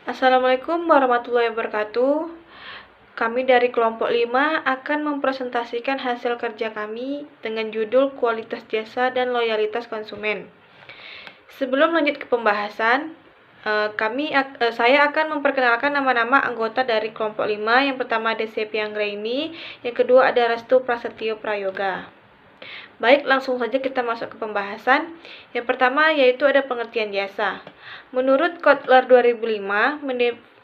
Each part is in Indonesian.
Assalamualaikum warahmatullahi wabarakatuh. Kami dari kelompok 5 akan mempresentasikan hasil kerja kami dengan judul kualitas jasa dan loyalitas konsumen. Sebelum lanjut ke pembahasan, saya akan memperkenalkan nama-nama anggota dari kelompok 5. Yang pertama ada Septi Anggraini, yang kedua ada Restu Prasetyo Prayoga. Baik, langsung saja kita masuk ke pembahasan. Yang pertama yaitu ada pengertian jasa. Menurut Kotler 2005,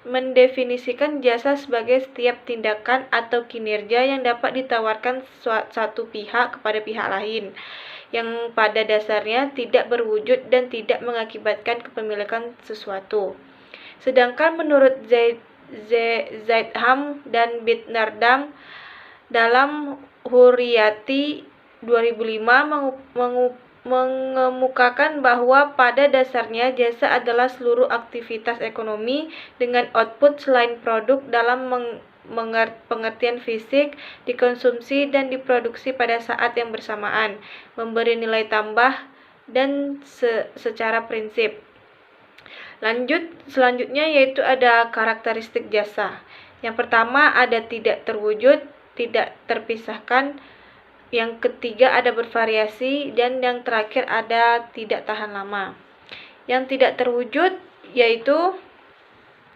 mendefinisikan jasa sebagai setiap tindakan atau kinerja yang dapat ditawarkan satu pihak kepada pihak lain, yang pada dasarnya tidak berwujud dan tidak mengakibatkan kepemilikan sesuatu. Sedangkan menurut Zaidham dan Bitnardam dalam Hurriyati 2005 mengemukakan bahwa pada dasarnya jasa adalah seluruh aktivitas ekonomi dengan output selain produk dalam pengertian fisik, dikonsumsi dan diproduksi pada saat yang bersamaan, memberi nilai tambah dan secara prinsip. Selanjutnya yaitu ada karakteristik jasa. Yang pertama ada tidak terwujud, tidak terpisahkan. Yang ketiga ada bervariasi, dan yang terakhir ada tidak tahan lama. Yang tidak terwujud yaitu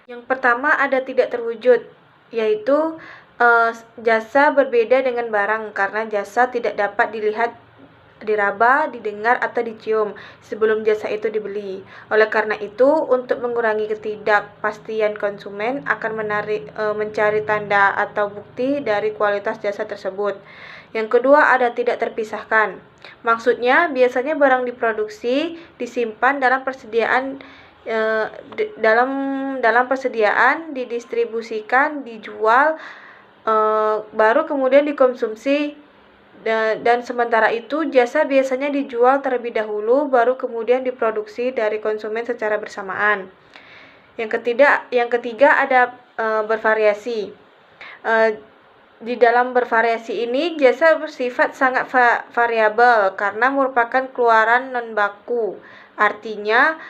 yang pertama ada tidak terwujud, yaitu jasa berbeda dengan barang karena jasa tidak dapat dilihat, diraba, didengar, atau dicium sebelum jasa itu dibeli. Oleh karena itu, untuk mengurangi ketidakpastian konsumen akan mencari tanda atau bukti dari kualitas jasa tersebut. Yang kedua ada tidak terpisahkan. Maksudnya biasanya barang diproduksi, disimpan dalam persediaan, didistribusikan, dijual, baru kemudian dikonsumsi. Dan sementara itu jasa biasanya dijual terlebih dahulu baru kemudian diproduksi dari konsumen secara bersamaan. Yang ketiga ada bervariasi. Di dalam bervariasi ini jasa bersifat sangat variabel karena merupakan keluaran non baku. Artinya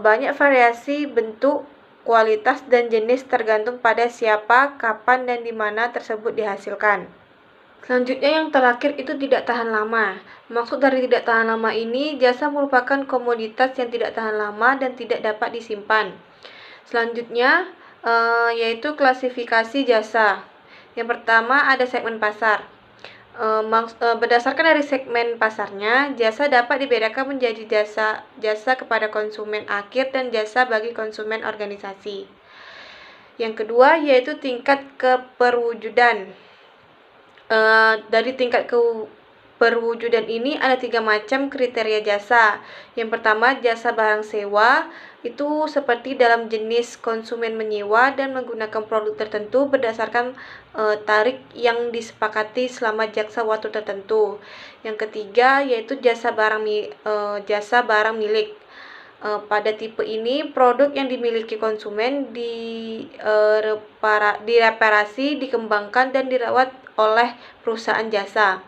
banyak variasi bentuk, kualitas dan jenis tergantung pada siapa, kapan dan di mana tersebut dihasilkan. Selanjutnya yang terakhir itu tidak tahan lama. Maksud dari tidak tahan lama ini, jasa merupakan komoditas yang tidak tahan lama dan tidak dapat disimpan. Selanjutnya yaitu klasifikasi jasa. Yang pertama ada segmen pasar. Berdasarkan dari segmen pasarnya, jasa dapat dibedakan menjadi jasa kepada konsumen akhir dan jasa bagi konsumen organisasi. Yang kedua yaitu tingkat keperwujudan. Dari tingkat keperwujudan ini ada 3 macam kriteria jasa. Yang pertama jasa barang sewa, itu seperti dalam jenis konsumen menyewa dan menggunakan produk tertentu berdasarkan tarif yang disepakati selama jangka waktu tertentu. Yang ketiga yaitu jasa barang milik. Pada tipe ini produk yang dimiliki konsumen direparasi, dikembangkan dan dirawat oleh perusahaan jasa.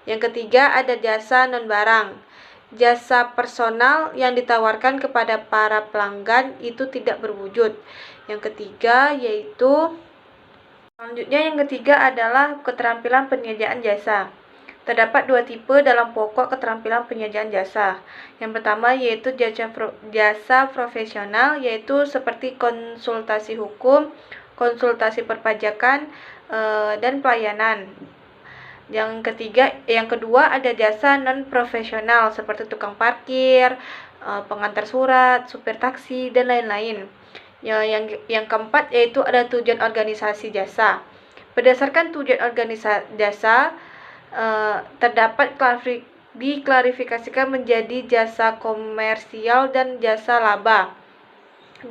Yang ketiga ada jasa non barang. Jasa personal yang ditawarkan kepada para pelanggan itu tidak berwujud. Yang ketiga adalah keterampilan penyediaan jasa. Terdapat 2 tipe dalam pokok keterampilan penyediaan jasa. Yang pertama yaitu jasa profesional, yaitu seperti konsultasi hukum, konsultasi perpajakan, dan pelayanan. Yang kedua ada jasa non profesional seperti tukang parkir, pengantar surat, supir taksi dan lain-lain. Yang keempat yaitu ada tujuan organisasi jasa. Berdasarkan tujuan organisasi jasa terdapat diklarifikasikan menjadi jasa komersial dan jasa laba.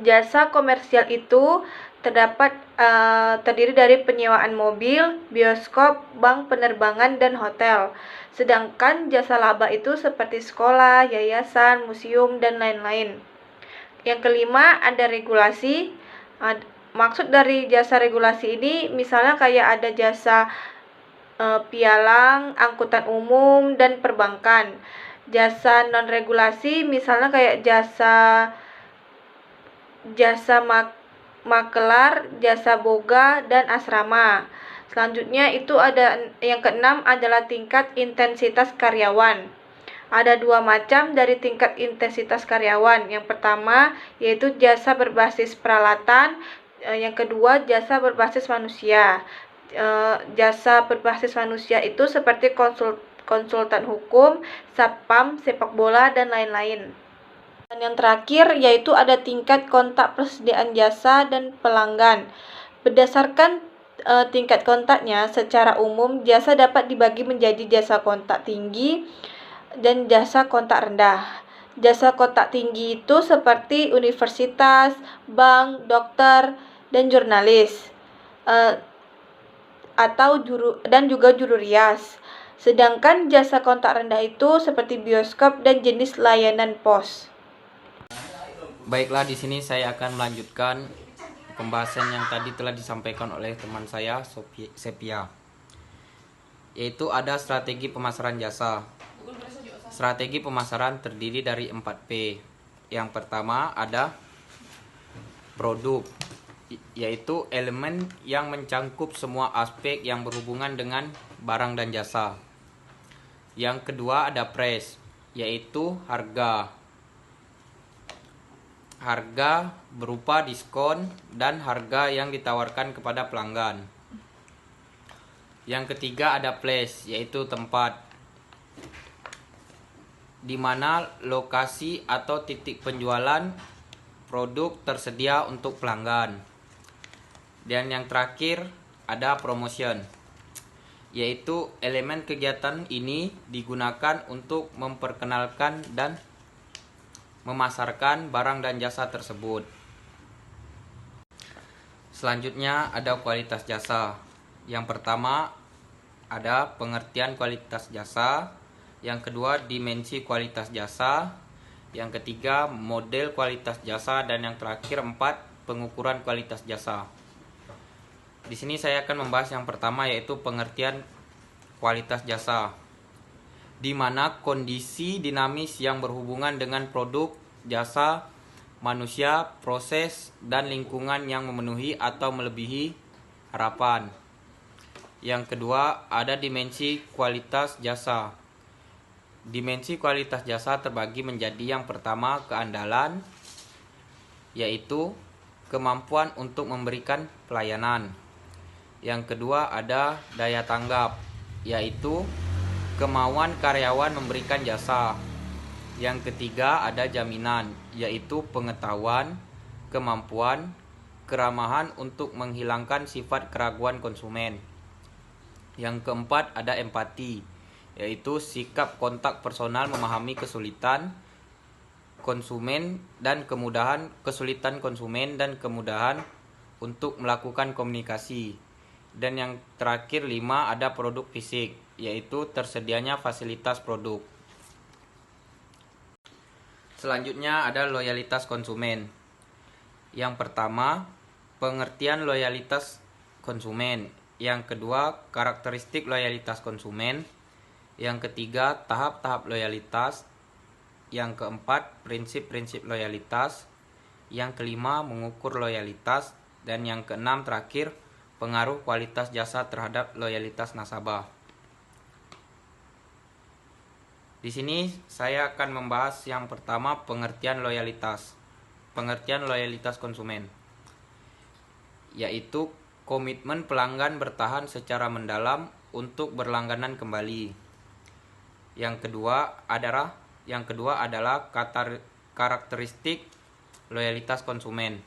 Jasa komersial itu terdiri dari penyewaan mobil, bioskop, bank penerbangan dan hotel. Sedangkan jasa laba itu seperti sekolah, yayasan, museum dan lain-lain. Yang kelima ada regulasi. Maksud dari jasa regulasi ini misalnya kayak ada jasa pialang, angkutan umum dan perbankan. Jasa non regulasi misalnya kayak jasa makelar, jasa boga, dan asrama. Selanjutnya itu ada yang keenam adalah tingkat intensitas karyawan. Ada dua macam dari tingkat intensitas karyawan. Yang pertama yaitu jasa berbasis peralatan, yang kedua jasa berbasis manusia. Jasa berbasis manusia itu seperti konsultan hukum, satpam, sepak bola, dan lain-lain. Dan yang terakhir yaitu ada tingkat kontak persediaan jasa dan pelanggan. Berdasarkan tingkat kontaknya, secara umum jasa dapat dibagi menjadi jasa kontak tinggi dan jasa kontak rendah. Jasa kontak tinggi itu seperti universitas, bank, dokter, dan jurnalis, dan juga juru rias. Sedangkan jasa kontak rendah itu seperti bioskop dan jenis layanan pos. Baiklah, di sini saya akan melanjutkan pembahasan yang tadi telah disampaikan oleh teman saya Sepia, yaitu ada strategi pemasaran jasa. Strategi pemasaran terdiri dari 4P. Yang pertama ada produk, yaitu elemen yang mencangkup semua aspek yang berhubungan dengan barang dan jasa. Yang kedua ada price, yaitu harga berupa diskon dan harga yang ditawarkan kepada pelanggan. Yang ketiga ada place, yaitu tempat, di mana lokasi atau titik penjualan produk tersedia untuk pelanggan. Dan yang terakhir ada promotion, yaitu elemen kegiatan ini digunakan untuk memperkenalkan dan memasarkan barang dan jasa tersebut. Selanjutnya ada kualitas jasa. Yang pertama ada pengertian kualitas jasa, yang kedua dimensi kualitas jasa, yang ketiga model kualitas jasa, dan yang terakhir 4 pengukuran kualitas jasa. Di sini saya akan membahas yang pertama, yaitu pengertian kualitas jasa, di mana kondisi dinamis yang berhubungan dengan produk, jasa, manusia, proses, dan lingkungan yang memenuhi atau melebihi harapan. Yang kedua, ada dimensi kualitas jasa. Dimensi kualitas jasa terbagi menjadi yang pertama keandalan, yaitu kemampuan untuk memberikan pelayanan. Yang kedua ada daya tanggap, yaitu kemauan karyawan memberikan jasa. Yang ketiga ada jaminan, yaitu pengetahuan, kemampuan, keramahan untuk menghilangkan sifat keraguan konsumen. Yang keempat ada empati, yaitu sikap kontak personal memahami kesulitan konsumen dan kemudahan untuk melakukan komunikasi. Dan yang terakhir 5 ada produk fisik, yaitu tersedianya fasilitas produk. Selanjutnya ada loyalitas konsumen. Yang pertama, pengertian loyalitas konsumen. Yang kedua, karakteristik loyalitas konsumen. Yang ketiga, tahap-tahap loyalitas. Yang keempat, prinsip-prinsip loyalitas. Yang kelima, mengukur loyalitas. Dan yang keenam terakhir, pengaruh kualitas jasa terhadap loyalitas nasabah. Di sini saya akan membahas yang pertama, pengertian loyalitas. Pengertian loyalitas konsumen, yaitu komitmen pelanggan bertahan secara mendalam untuk berlangganan kembali. Yang kedua adalah karakteristik loyalitas konsumen,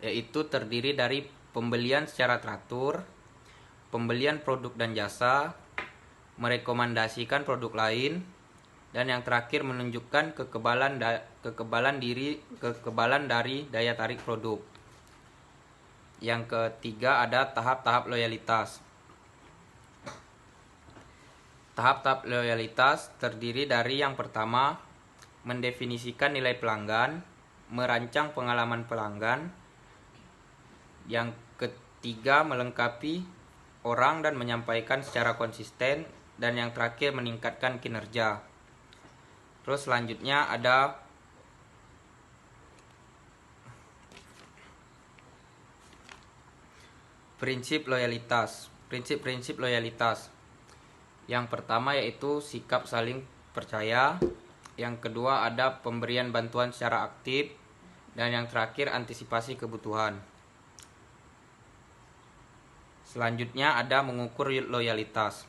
yaitu terdiri dari pembelian secara teratur, pembelian produk dan jasa, merekomendasikan produk lain, dan yang terakhir menunjukkan kekebalan dari daya tarik produk. Yang ketiga ada tahap-tahap loyalitas. Tahap-tahap loyalitas terdiri dari yang pertama, mendefinisikan nilai pelanggan, merancang pengalaman pelanggan. Yang ketiga, melengkapi orang dan menyampaikan secara konsisten. Dan yang terakhir, meningkatkan kinerja. Terus selanjutnya ada Prinsip-prinsip loyalitas. Yang pertama yaitu sikap saling percaya. Yang kedua ada pemberian bantuan secara aktif. Dan yang terakhir antisipasi kebutuhan. Selanjutnya ada mengukur loyalitas,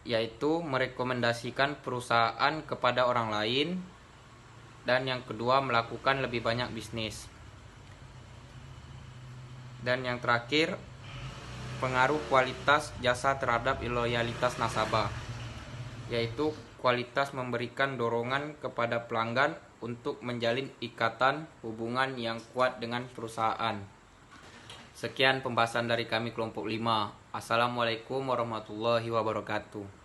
yaitu merekomendasikan perusahaan kepada orang lain. Dan yang kedua melakukan lebih banyak bisnis. Dan yang terakhir pengaruh kualitas jasa terhadap loyalitas nasabah, yaitu kualitas memberikan dorongan kepada pelanggan untuk menjalin ikatan hubungan yang kuat dengan perusahaan. Sekian pembahasan dari kami kelompok 5. Assalamualaikum warahmatullahi wabarakatuh.